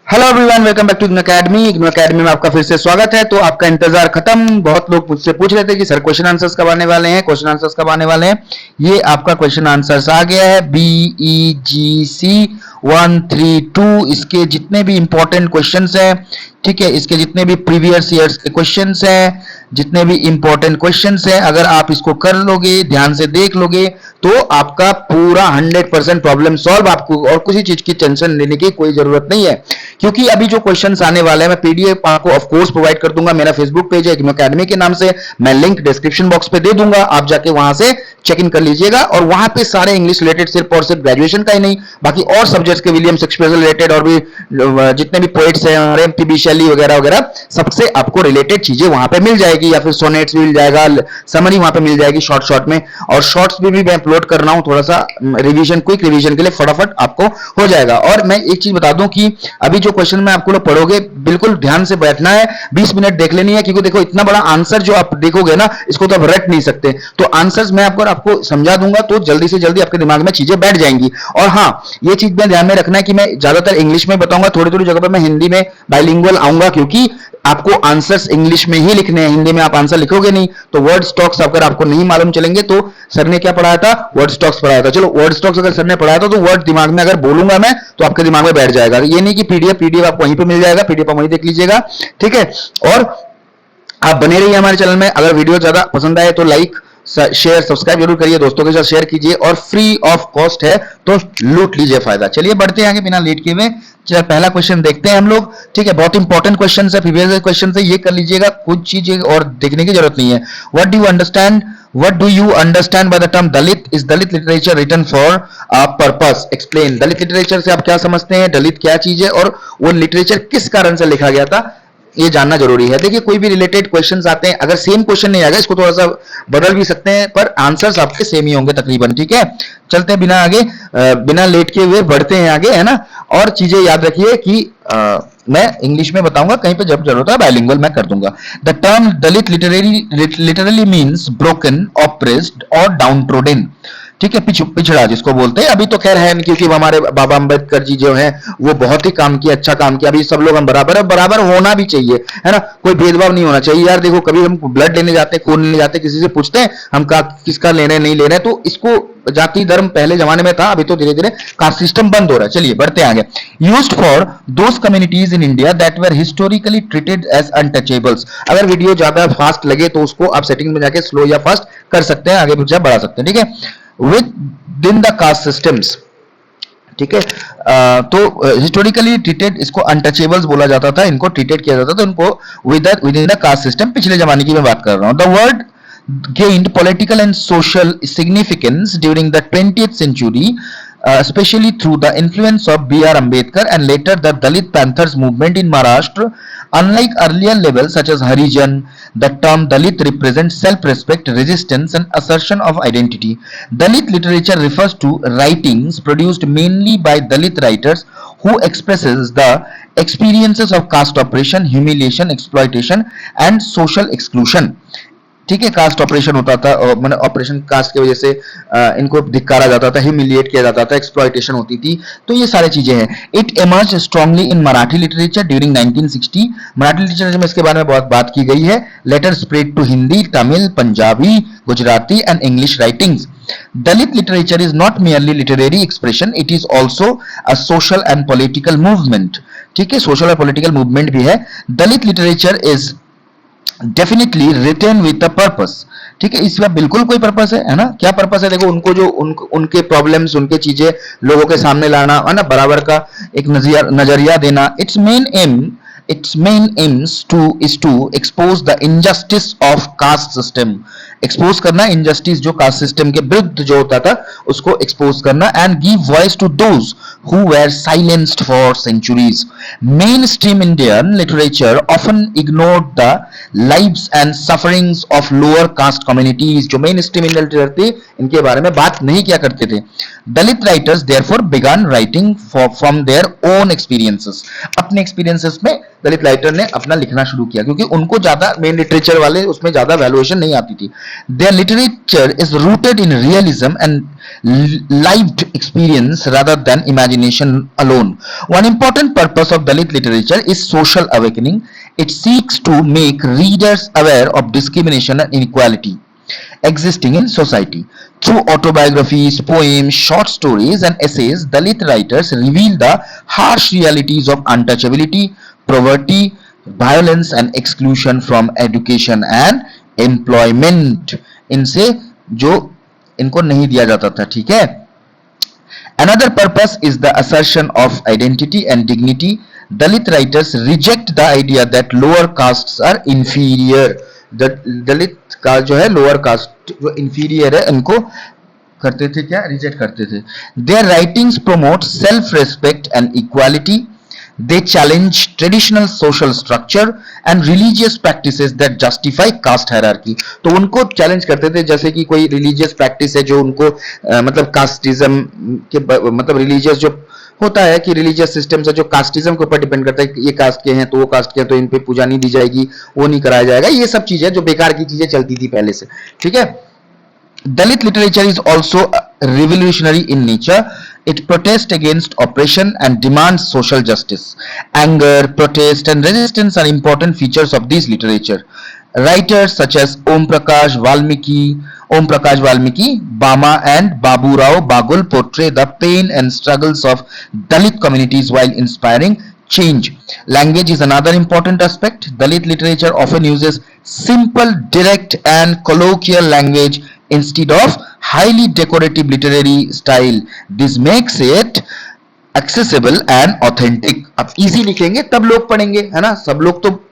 Hello everyone, welcome back to IGNOU academy में आपका फिर से स्वागत है। तो आपका इंतजार खत्म। बहुत लोग मुझसे पूछ रहे थे कि सर क्वेश्चन आंसर्स कब आने वाले हैं, क्वेश्चन आंसर्स कब आने वाले हैं। ये आपका क्वेश्चन आंसर्स आ गया है, BEGC 132। इसके जितने भी इंपॉर्टेंट क्वेश्चंस हैं, ठीक है, इसके जितने भी प्रीवियस ईयर्स के क्वेश्चंस हैं, जितने भी इंपॉर्टेंट क्वेश्चंस हैं, अगर आप इसको कर लोगे, ध्यान से देख लोगे, तो आपका पूरा 100% प्रॉब्लम सॉल्व। आपको और किसी चीज की टेंशन लेने की कोई जरूरत नहीं है, क्योंकि अभी जो क्वेश्चंस आने वाले हैं मैं पीडीएफ आपको ऑफ कोर्स प्रोवाइड कर दूंगा। मेरा फेसबुक पेज है इग्नू अकेडमी के नाम से, मैं लिंक डिस्क्रिप्शन बॉक्स पे दे दूंगा, आप जाके वहां से चेक इन कर लीजिएगा। और वहां पे सारे इंग्लिश रिलेटेड, सिर्फ और सिर्फ ग्रेजुएशन का ही नहीं, बाकी और सब्जेक्ट्स के विलियम शेक्सपियर से रिलेटेड और भी जितने भी पोएट्स हैं हमारे, एमपी शैली वगैरह वगैरह, सबसे आपको रिलेटेड चीजें वहां पे मिल जाएगी, या फिर सोनेट्स मिल जाएगा, समरी वहां पे मिल जाएगी शॉर्ट में। और शॉर्ट्स भी मैं अपलोड कर रहा हूं, थोड़ा सा रिवीजन, क्विक रिवीजन के लिए फटाफट आपको हो जाएगा। और मैं एक चीज बता दूं कि अभी जो क्वेश्चन में आपको लोग पढ़ोगे, बिल्कुल ध्यान से बैठना है, 20 मिनट देख लेनी है, क्योंकि देखो इतना बड़ा आंसर जो आप देखोगे ना, इसको तो आप रट नहीं सकते। तो आंसर्स मैं आपको समझा दूंगा तो जल्दी से जल्दी आपके दिमाग में चीजें बैठ जाएंगी। और हाँ, ये चीज में ध्यान में रखना है कि मैं ज्यादातर इंग्लिश में बताऊंगा, थोड़ी थोड़ी जगह पर मैं हिंदी में बाइलिंगुअल आऊंगा, क्योंकि आपको आंसर्स इंग्लिश में ही लिखने हैं, हिंदी में आप आंसर लिखोगे नहीं। तो वर्ड स्टॉक्स अगर आपको नहीं मालूम चलेंगे, तो सर ने क्या पढ़ाया था, वर्ड स्टॉक्स पढ़ाया था। चलो, वर्ड स्टॉक्स अगर सर ने पढ़ाया था तो वर्ड दिमाग में अगर बोलूंगा मैं, तो आपके दिमाग में बैठ जाएगा। ये नहीं कि पीडीएफ आपको वहीं पे मिल जाएगा, पीडीएफ वहीं देख लीजिएगा, ठीक है। और आप बने रहिए हमारे चैनल में। अगर वीडियो ज्यादा पसंद आए तो लाइक, शेयर, सब्सक्राइब जरूर करिए, दोस्तों के साथ शेयर कीजिए, और फ्री ऑफ कॉस्ट है तो लूट लीजिए फायदा। चलिए बढ़ते हैं आगे बिना लेट किए हुए। चलिए पहला क्वेश्चन देखते हैं हम लोग, ठीक है। बहुत इंपॉर्टेंट क्वेश्चन है, प्रीवियस क्वेश्चन से, ये कर लीजिएगा, कुछ चीजें और देखने की जरूरत नहीं है। What do you understand by the term Dalit? Is Dalit literature written for a purpose? Explain. Dalit literature से आप क्या समझते हैं, दलित क्या चीज है, और वो लिटरेचर किस कारण से लिखा गया था, ये जानना जरूरी है। देखिए, कोई भी रिलेटेड क्वेश्चंस आते हैं, अगर सेम क्वेश्चन नहीं आएगा, इसको थोड़ा सा बदल भी सकते हैं, पर आंसर्स आपके सेम ही होंगे तकरीबन, ठीक है। चलते हैं बिना लेट के हुए बढ़ते हैं आगे, है ना। और चीजें याद रखिए कि मैं इंग्लिश में बताऊंगा, कहीं पे जब जरूरत है बाइलिंगुअल मैं कर दूंगा। The term Dalit literally means broken, oppressed और डाउनट्रोडन, ठीक है, पिछड़ा जिसको बोलते हैं। अभी तो खैर है, क्योंकि हमारे बाबा अंबेडकर जी जो हैं वो बहुत ही काम किया, अच्छा काम किया। अभी सब लोग हम बराबर है, बराबर होना भी चाहिए, है ना। कोई भेदभाव नहीं होना चाहिए यार। देखो, कभी हम ब्लड लेने जाते हैं, खून लेने जाते हैं, किसी से पूछते हैं हम किसका ले रहे हैं, नहीं ले रहे हैं, तो इसको जाति धर्म पहले जमाने में था, अभी तो धीरे धीरे कास्ट सिस्टम बंद हो रहा है। चलिए बढ़ते हैं आगे। Used for those communities in India that were historically treated as untouchables. अगर वीडियो ज्यादा फास्ट लगे तो उसको आप सेटिंग में जाके स्लो या फास्ट कर सकते हैं, आगे पीछे बढ़ा सकते हैं, ठीक है। विद द कास्ट सिस्टम्स, ठीक है। तो हिस्टोरिकली ट्रीटेड, इसको अनटचेबल्स बोला जाता था, इनको ट्रीटेड किया जाता था, इनको with in the caste system. पिछले जमाने की मैं बात कर रहा हूं। The word gained political and social significance during the 20th century, especially through the influence of B.R. Ambedkar and later the Dalit Panthers movement in Maharashtra. Unlike earlier labels such as Harijan, the term Dalit represents self-respect, resistance, and assertion of identity. Dalit literature refers to writings produced mainly by Dalit writers who expresses the experiences of caste oppression, humiliation, exploitation, and social exclusion. ठीक है, cast operation होता था, मतलब operation cast की वजह से इनको धिक्कारा जाता था, ह्यूमिलिएट किया जाता था, एक्सप्लॉइटेशन होती थी, तो ये सारी चीजें हैं। It emerge strongly in Marathi literature during 1960। Marathi literature में इसके बारे में बहुत बात की गई है। Later spread to Hindi, Tamil, Punjabi, Gujarati and English writings. Dalit literature is not merely literary expression, it is also a social and political movement, ठीक है, सोशल और पॉलिटिकल मूवमेंट भी है। Dalit literature is definitely written with a purpose, ठीक है, इसमें बिल्कुल कोई पर्पस है ना। क्या पर्पस है? देखो, उनको जो उनके प्रॉब्लम्स, उनके चीजें लोगों के सामने लाना, है ना, बराबर का एक नजरिया देना। its main aims is to expose the injustice of caste system, expose करना injustice जो caste system के विरुद्ध जो होता था उसको expose करना, and give voice to those who were silenced for centuries. Mainstream Indian literature often ignored the lives and sufferings of lower caste communities. जो mainstream Indian literature थे, इनके बारे में बात नहीं किया करते थे। Dalit writers therefore began writing from their own experiences, अपने experiences में दलित राइटर ने अपना लिखना शुरू किया, क्योंकि उनको ज्यादा मेन लिटरेचर वाले उसमें ज्यादा वैल्यूएशन नहीं आती थी. Their literature is rooted in realism and lived experience rather than imagination alone. One important purpose of Dalit literature is social awakening. It seeks to make readers aware of discrimination and inequality existing in society. Through autobiographies, poems, short stories, and essays, Dalit writers reveal the harsh realities of untouchability, poverty, violence, and exclusion from education and employment. इनसे जो इनको नहीं दिया जाता था, ठीक है. Another purpose is the assertion of identity and dignity. Dalit writers reject the idea that lower castes are inferior. दलित का जो है लोअर कास्ट जो इंफीरियर है इनको करते थे क्या, रिजेक्ट करते थे. Their writings promote self-respect and equality. They challenge traditional social structure and religious practices that justify caste hierarchy. तो उनको चैलेंज करते थे, जैसे कि कोई रिलीजियस प्रैक्टिस है जो उनको मतलब कास्टिज्म के मतलब रिलीजियस जो होता है कि रिलीजियस सिस्टम से जो कास्टिज्म के ऊपर डिपेंड करता है कि ये कास्ट के हैं तो वो कास्ट के हैं तो इन पे पूजा नहीं दी जाएगी, वो नहीं कराया जाएगा, ये सब चीजें जो बेकार की चीजें चलती थी पहले से, ठीक है. Dalit literature is also revolutionary in nature. It protests against oppression and demands social justice. Anger, protest, and resistance are important features of this literature. Writers such as Om Prakash Valmiki, Bama, and Babu Rao Bagul portray the pain and struggles of Dalit communities while inspiring change. Language is another important aspect. Dalit literature often uses simple, direct, and colloquial language instead of highly decorative literary style. This makes it accessible and authentic. अब easy लिखेंगे तब लोग पढ़ेंगे, है ना. सब लोग तो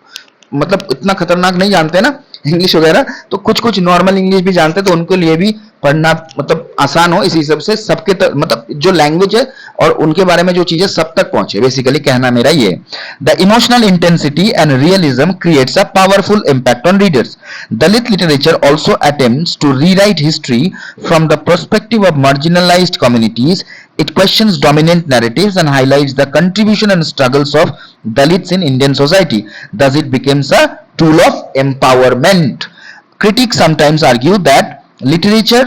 मतलब इतना खतरनाक नहीं जानते ना इंग्लिश वगैरह, तो कुछ कुछ नॉर्मल इंग्लिश भी जानते, तो उनके लिए भी पढ़ना मतलब आसान हो, इसी हिसाब से सबके मतलब जो लैंग्वेज है और उनके बारे में जो चीजें सब तक पहुंचे, बेसिकली कहना मेरा ये. The emotional intensity and realism creates a powerful impact on readers. Dalit literature also attempts to rewrite history from the perspective of marginalised communities. It questions dominant narratives and highlights the contribution and struggles of Dalits in Indian society. Thus, it becomes a tool of empowerment. Critics sometimes argue that literature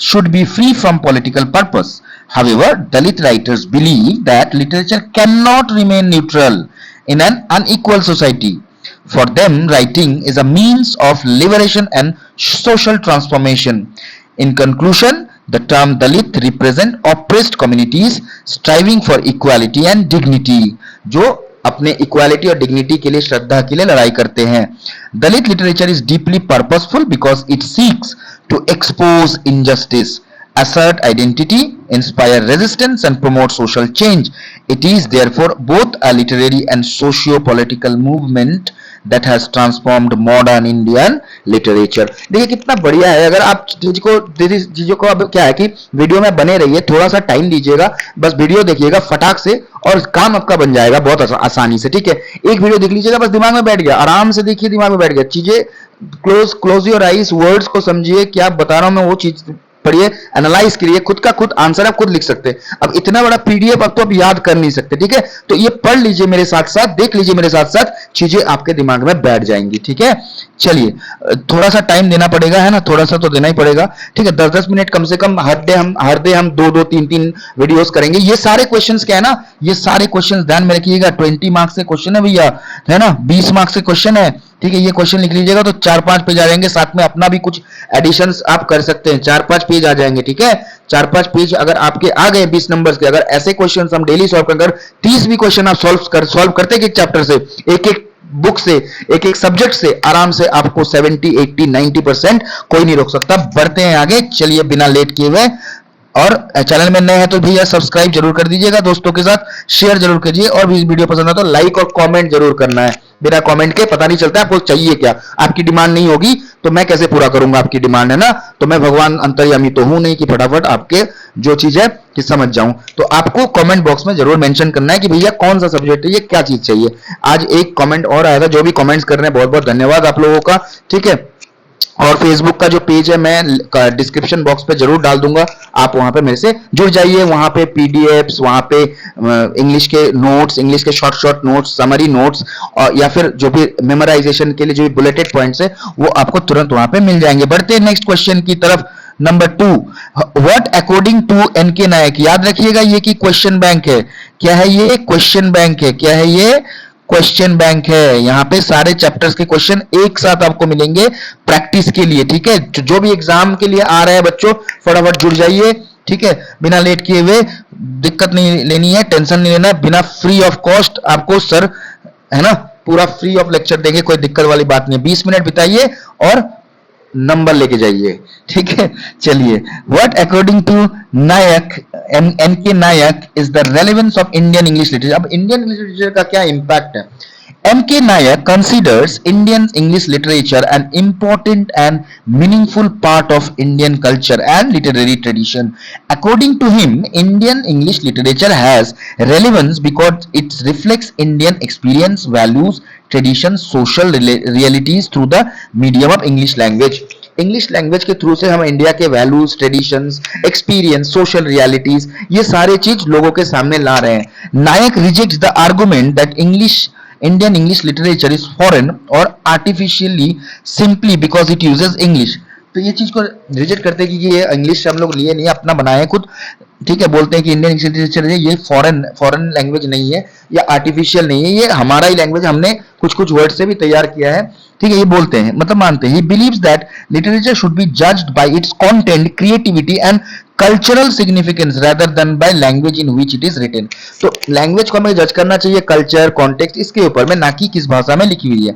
should be free from political purpose. However, Dalit writers believe that literature cannot remain neutral in an unequal society. For them, writing is a means of liberation and social transformation. In conclusion, the term Dalit represent oppressed communities striving for equality and dignity, जो अपने equality और dignity के लिए, श्रद्धा के लिए लड़ाई करते हैं. Dalit literature is deeply purposeful because it seeks to expose injustice, assert identity, inspire resistance, and promote social change. It is therefore both a literary and socio-political movement that has transformed modern Indian literature. देखिए कितना बढ़िया है. अगर आप चीजों को अब क्या है कि वीडियो में बने रहिए, थोड़ा सा टाइम दीजिएगा, बस वीडियो देखिएगा फटाक से और काम आपका बन जाएगा बहुत आसानी से, ठीक है. एक वीडियो देख लीजिएगा, बस दिमाग में बैठ गया, आराम से देखिए, दिमाग में बैठ गया, चीजें क्लोज योर आईज, वर्ड्स को समझिए, क्या बता रहा हूं मैं वो चीज पढ़िए, एनालाइज करिए, खुद का खुद आंसर आप खुद लिख सकते हैं. अब इतना बड़ा पीडीएफ अब तो आप याद कर नहीं सकते, ठीक है. तो ये पढ़ लीजिए मेरे साथ साथ, देख लीजिए मेरे साथ साथ, चीजें आपके दिमाग में बैठ जाएंगी, ठीक है. चलिए थोड़ा सा टाइम देना पड़ेगा, है ना, थोड़ा सा तो देना ही पड़ेगा, ठीक है. 10-10 मिनट कम से कम हर डे हम 2-2 3-3 वीडियोस करेंगे. ये सारे क्वेश्चंस क्या है ना, ये सारे क्वेश्चंस ध्यान में रखिएगा. 20 मार्क्स के क्वेश्चन है भैया, है ना, 20 मार्क्स के क्वेश्चन है, ठीक है. ये क्वेश्चन लिख लीजिएगा तो 4-5 पेज आ जाएंगे, साथ में अपना भी कुछ एडिशंस आप कर सकते हैं, 4-5 पेज आ जाएंगे, ठीक है. 4-5 पेज अगर आपके आ गए 20 नंबर्स के, अगर ऐसे क्वेश्चंस हम डेली सॉल्व कर, 30 भी क्वेश्चन आप सॉल्व करते हैं एक चैप्टर से, एक बुक से, एक सब्जेक्ट से, आराम से आपको 70, 80, 90% कोई नहीं रोक सकता. बढ़ते हैं आगे, चलिए बिना लेट किए हुए. और चैनल में नए हैं तो भैया सब्सक्राइब जरूर कर दीजिएगा, दोस्तों के साथ शेयर जरूर कीजिए, और भी वीडियो पसंद है तो लाइक और कमेंट जरूर करना है. बिना कमेंट के पता नहीं चलता आपको चाहिए क्या. आपकी डिमांड नहीं होगी तो मैं कैसे पूरा करूंगा आपकी डिमांड, है ना. तो मैं भगवान अंतर्यामी तो हूं नहीं कि फटाफट आपके जो चीज है कि समझ जाऊं. तो आपको कमेंट बॉक्स में जरूर मेंशन करना है कि भैया कौन सा सब्जेक्ट है, ये क्या चीज चाहिए. आज एक कमेंट और आया था, जो भी कमेंट्स कर रहे हैं बहुत बहुत धन्यवाद आप लोगों का, ठीक है. और फेसबुक का जो पेज है मैं डिस्क्रिप्शन बॉक्स पे जरूर डाल दूंगा, आप वहां पे मेरे से जुड़ जाइए। वहां पे पीडीएफ्स, वहां पे इंग्लिश के नोट्स, इंग्लिश के short short notes, summary notes, और या फिर जो भी मेमोराइजेशन के लिए जो भी बुलेटेड पॉइंट्स है वो आपको तुरंत वहां पे मिल जाएंगे। बढ़ते हैं नेक्स्ट क्वेश्चन की तरफ। Number 2, what according to NK Nayak, याद रखिएगा ये कि क्वेश्चन बैंक है। क्या है ये? क्वेश्चन बैंक है। क्या है ये? क्वेश्चन बैंक है। यहाँ पे सारे चैप्टर्स के क्वेश्चन एक साथ आपको मिलेंगे प्रैक्टिस के लिए, ठीक है। जो भी एग्जाम के लिए आ रहे हैं बच्चों, फटाफट जुड़ जाइए, ठीक है। बिना लेट किए हुए, दिक्कत नहीं लेनी है, टेंशन नहीं लेना है, बिना फ्री ऑफ कॉस्ट आपको सर, है ना, पूरा फ्री ऑफ लेक्चर देंगे, कोई दिक्कत वाली बात नहीं है। 20 मिनट बिताइए और नंबर लेके जाइए, ठीक है। चलिए, what according to Nayak, N K Nayak, is the relevance of Indian English literature. अब इंडियन इंग्लिश लिटरेचर का क्या इंपैक्ट है? N K Nayak considers Indian English literature an important and meaningful part of Indian culture and literary tradition. According to him, Indian English literature has relevance because it reflects Indian experience, values, traditions, social realities through the medium of English language. English language के through से हम India के values, traditions, experience, social realities, ये सारे चीज लोगों के सामने ला रहे हैं। Nayak rejects the argument that Indian English literature is foreign or artificially simply because it uses English. तो ये चीज को रिजेक्ट करते हैं कि ये इंग्लिश हम लोग लिए नहीं, अपना बनाए खुद, ठीक है। बोलते हैं कि इंडियन इंग्लिश लिटरेचर है, ये फॉरेन लैंग्वेज नहीं है या आर्टिफिशियल नहीं है, ये हमारा ही लैंग्वेज, हमने कुछ कुछ वर्ड से भी तैयार किया है, ठीक है। ये बोलते हैं, मतलब मानते हैं। He believes that literature should be judged by its content, creativity and cultural significance rather than by language in which it is written. तो लैंग्वेज को हमें जज करना चाहिए कल्चर, कॉन्टेक्स्ट, इसके ऊपर में, ना कि किस भाषा में लिखी हुई है।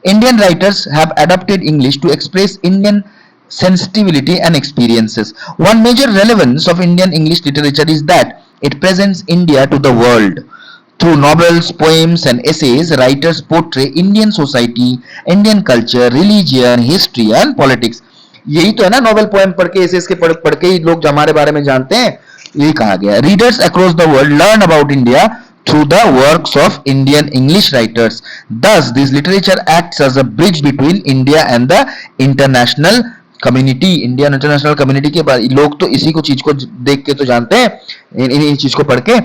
Indian writers have adopted English to express Indian sensitivity and experiences. One major relevance of Indian English literature is that it presents India to the world. Through novels, poems and essays, writers portray Indian society, Indian culture, religion, history and politics. यही तो है ना, novel poem पढ़ के, assess के पढ़ के ही लोग हमारे बारे में जानते हैं, यही कहा गया है। Readers across the world learn about India through the works of Indian English writers. Thus, this literature acts as a bridge between India and the international community. Indian international community के लोग तो इसी को चीज को देख के तो जानते हैं, इन चीज को पढ़ के।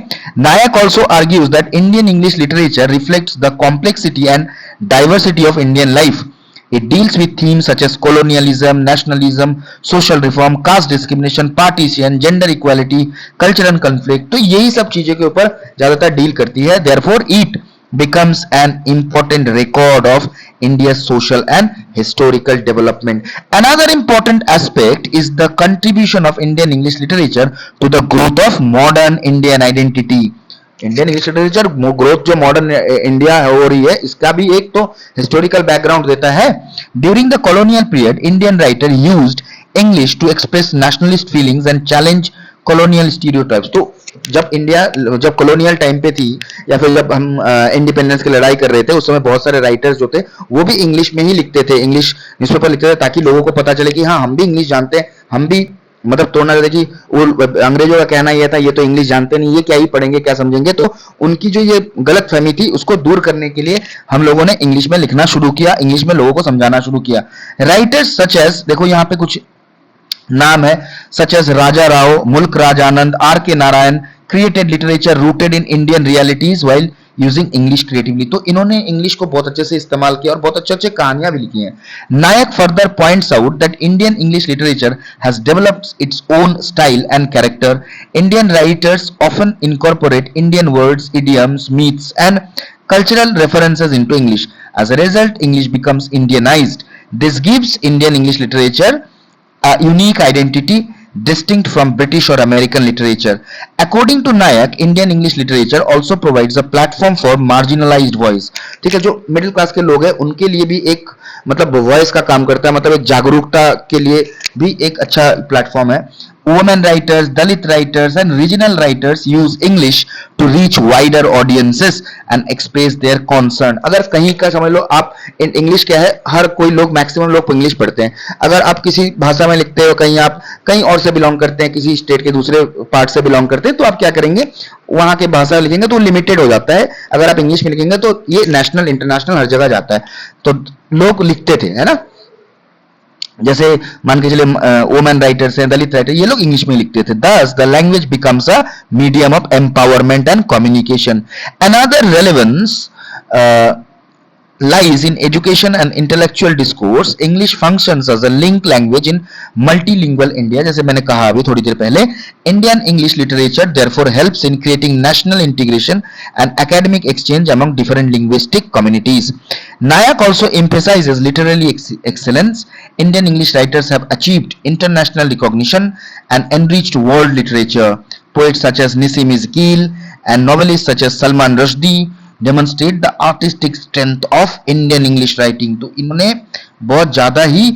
Nayak also argues that Indian English literature reflects the complexity and diversity of Indian life. It deals with themes such as colonialism, nationalism, social reform, caste discrimination, partition, gender equality, cultural conflict. तो यही सब चीजों के ऊपर ज्यादातर deal करती है। Therefore, it becomes an important record of India's social and historical development. Another important aspect is the contribution of Indian English literature to the growth of modern Indian identity. Indian English literature growth जो modern India हो रही है, इसका भी एक तो historical background देता है। During the colonial period, Indian writer used English to express nationalist feelings and challenge colonial stereotypes. तो जब कॉलोनियल टाइम पे थी, या फिर जब हम इंडिपेंडेंस की लड़ाई कर रहे थे, उस समय बहुत सारे राइटर्स जो थे वो भी इंग्लिश में ही लिखते थे, इंग्लिश न्यूज़पेपर लिखते थे, ताकि लोगों को पता चले कि हाँ, हम भी इंग्लिश जानते हैं, हम भी, मतलब तोड़ना रहता कि वो अंग्रेजों का कहना यह था, ये तो इंग्लिश जानते नहीं, ये क्या ही पढ़ेंगे, क्या समझेंगे। तो उनकी जो ये गलत फहमी थी, उसको दूर करने के लिए हम लोगों ने इंग्लिश में लिखना शुरू किया, इंग्लिश में लोगों को समझाना शुरू किया। राइटर्स सच एज, देखो यहाँ पे कुछ नाम है, सच एज राजा राव, मुल्क राज आनंद, आर के Narayan, created literature rooted in Indian realities while using English creatively. तो इन्होंने इंग्लिश को बहुत अच्छे से इस्तेमाल किया और बहुत अच्छे अच्छे कहानियां भी लिखी हैं। Nayak further points out that Indian English literature has developed its own style and character. Indian writers often incorporate Indian words, idioms, myths and cultural references into English. As a result, English becomes Indianized. This gives Indian English literature a unique identity distinct from British or American literature. According to Nayak, Indian English literature also provides a platform for marginalized voice. ठीक है, जो middle class के लोग हैं उनके लिए भी एक, मतलब वॉइस का काम करता है, मतलब एक जागरूकता के लिए भी एक अच्छा प्लेटफॉर्म है। Women writers, Dalit writers and regional writers use English to reach wider audiences and express their concern. अगर कहीं का समझ लो आप, इंग्लिश क्या है, हर कोई लोग, मैक्सिमम लोग इंग्लिश पढ़ते हैं। अगर आप किसी भाषा में लिखते हो, कहीं आप कहीं और से बिलोंग करते हैं, किसी स्टेट के दूसरे पार्ट से बिलोंग करते हैं, तो आप क्या करेंगे, वहां के भाषा लिखेंगे तो लिमिटेड हो जाता है। अगर आप इंग्लिश में लिखेंगे तो ये नेशनल, इंटरनेशनल हर जगह जाता है, तो लोग लिखते थे, है ना। जैसे मान के चले वुमेन राइटर्स हैं, दलित राइटर, ये लोग इंग्लिश में लिखते थे। दस the language becomes a medium of empowerment and communication. Another relevance lies in education and intellectual discourse. English functions as a link language in multilingual India. जैसे मैंने कहा अभी थोड़ी देर पहले, Indian English literature therefore helps in creating national integration and academic exchange among different linguistic communities. Nayak also emphasizes literary excellence. Indian English writers have achieved international recognition and enriched world literature. Poets such as Nissim Iqbal and novelists such as Salman Rushdie demonstrate the artistic strength of Indian English writing. तो इन्होंने बहुत ज्यादा ही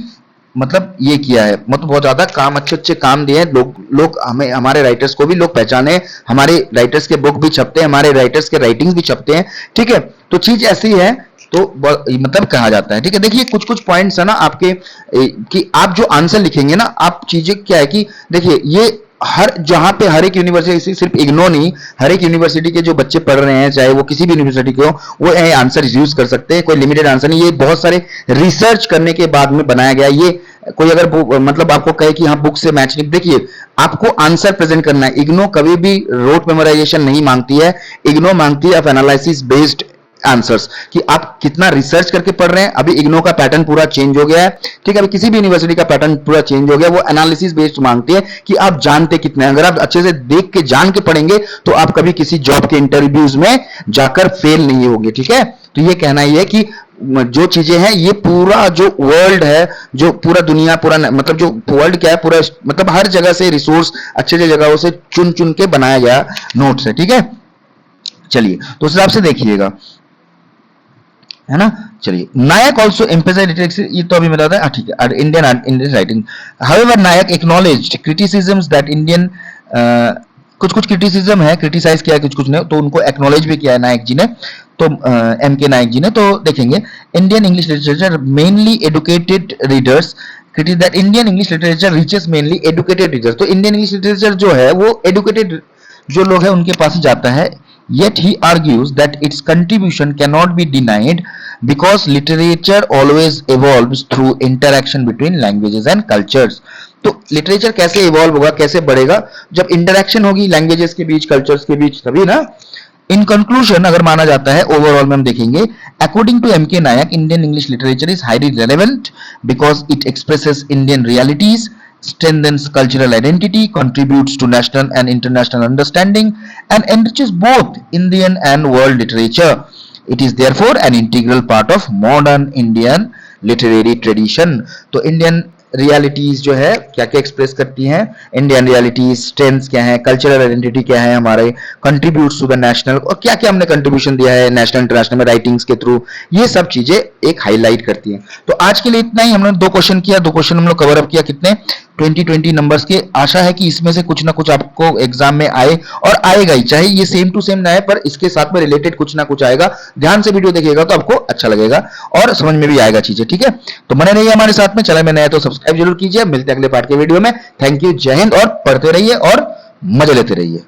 मतलब ये किया है, मतलब बहुत ज्यादा काम, अच्छे अच्छे काम दिए हैं। लोग हमें, हमारे राइटर्स को भी लोग पहचाने, हमारे राइटर्स के बुक भी छपते हैं, हमारे राइटर्स के राइटिंग्स भी छपते हैं, ठीक है। तो चीज ऐसी है, तो मतलब कहा जाता है, ठीक है। देखिए कुछ कुछ पॉइंट्स है ना आपके, कि आप जो आंसर लिखेंगे ना, आप चीजें क्या है कि देखिए ये हर जहां पे हर एक यूनिवर्सिटी, सिर्फ इग्नो नहीं, हर एक यूनिवर्सिटी के जो बच्चे पढ़ रहे हैं, चाहे वो किसी भी यूनिवर्सिटी के हो, वो ये आंसर यूज कर सकते हैं। कोई लिमिटेड आंसर नहीं, ये बहुत सारे रिसर्च करने के बाद में बनाया गया। ये कोई अगर मतलब आपको कहे कि हाँ बुक से मैच नहीं, देखिए आपको आंसर प्रेजेंट करना है। इग्नो कभी भी रोट मेमोराइजेशन नहीं मांगती है, इग्नो मांगती है एनालिसिस बेस्ड आंसर्स, कि आप कितना रिसर्च करके पढ़ रहे हैं। अभी इग्नो का पैटर्न पूरा चेंज हो गया है, ठीक है। अभी किसी भी यूनिवर्सिटी का पैटर्न पूरा चेंज हो गया, वो एनालिसिस बेस्ड मांगती है कि आप जानते कितने हैं। अगर आप अच्छे से देख के जान के पढ़ेंगे तो आप कभी किसी जॉब के इंटरव्यूज में जाकर फेल नहीं होंगे, ठीक है। तो ये कहना ये है कि जो चीजें हैं, ये पूरा जो वर्ल्ड है, जो पूरा दुनिया, पूरा मतलब जो वर्ल्ड क्या है, पूरा मतलब हर जगह से रिसोर्स अच्छे अच्छे जगहों से चुन चुन के बनाया गया नोट्स है, ठीक है। चलिए तो उस हिसाब से देखिएगा, है ना। चलिए, नायक ऑल्सो एम्फेसाइज, ये तो अभी मिला था, ठीक है। Indian writing, however Nayak acknowledged criticisms that Indian, कुछ कुछ क्रिटिसिज्म है, क्रिटिसाइज किया कुछ कुछ ने, तो उनको एक्नॉलेज भी किया है नायक जी ने, तो एम के नायक जी ने। तो देखेंगे, Indian English literature mainly educated readers, that Indian English literature reaches mainly educated readers. तो इंडियन इंग्लिश लिटरेचर जो है वो एडुकेटेड जो लोग हैं उनके पास ही जाता है। Yet he argues that its contribution cannot be denied because literature always evolves through interaction between languages and cultures. तो लिटरेचर कैसे इवॉल्व होगा, कैसे बढ़ेगा, जब इंटरेक्शन होगी लैंग्वेजेस के बीच, कल्चर्स के बीच, तभी ना। इन कंक्लूजन अगर माना जाता है, ओवरऑल में हम देखेंगे, according to M K Nayak, Indian English literature is highly relevant because it expresses Indian realities, strengthens cultural identity, contributes to national and international understanding, and enriches both Indian and world literature. It is therefore an integral part of modern Indian literary tradition. तो Indian realities जो है क्या क्या express करती हैं, Indian realities, strengths क्या है, cultural identity क्या है हमारे, कंट्रीब्यूट्स टू द नेशनल, और क्या क्या हमने कंट्रीब्यूशन दिया है नेशनल इंटरनेशनल में राइटिंग्स के थ्रू, ये सब चीजें एक हाईलाइट करती हैं। तो आज के लिए इतना ही, हमने 2 क्वेश्चन किया, 2 क्वेश्चन हम लोग कवर अप किया, कितने 20 नंबर्स के। आशा है कि इसमें से कुछ ना कुछ आपको एग्जाम में आए, और आएगा ही, चाहे ये सेम टू सेम ना आए, पर इसके साथ में रिलेटेड कुछ ना कुछ आएगा। ध्यान से वीडियो देखिएगा तो आपको अच्छा लगेगा और समझ में भी आएगा चीजें, ठीक है। तो बने रहिए हमारे साथ में, चैनल में नया तो सब्सक्राइब जरूर कीजिए। मिलते हैं अगले पार्ट के वीडियो में। थैंक यू, जय हिंद, और पढ़ते रहिए और मजे लेते रहिए।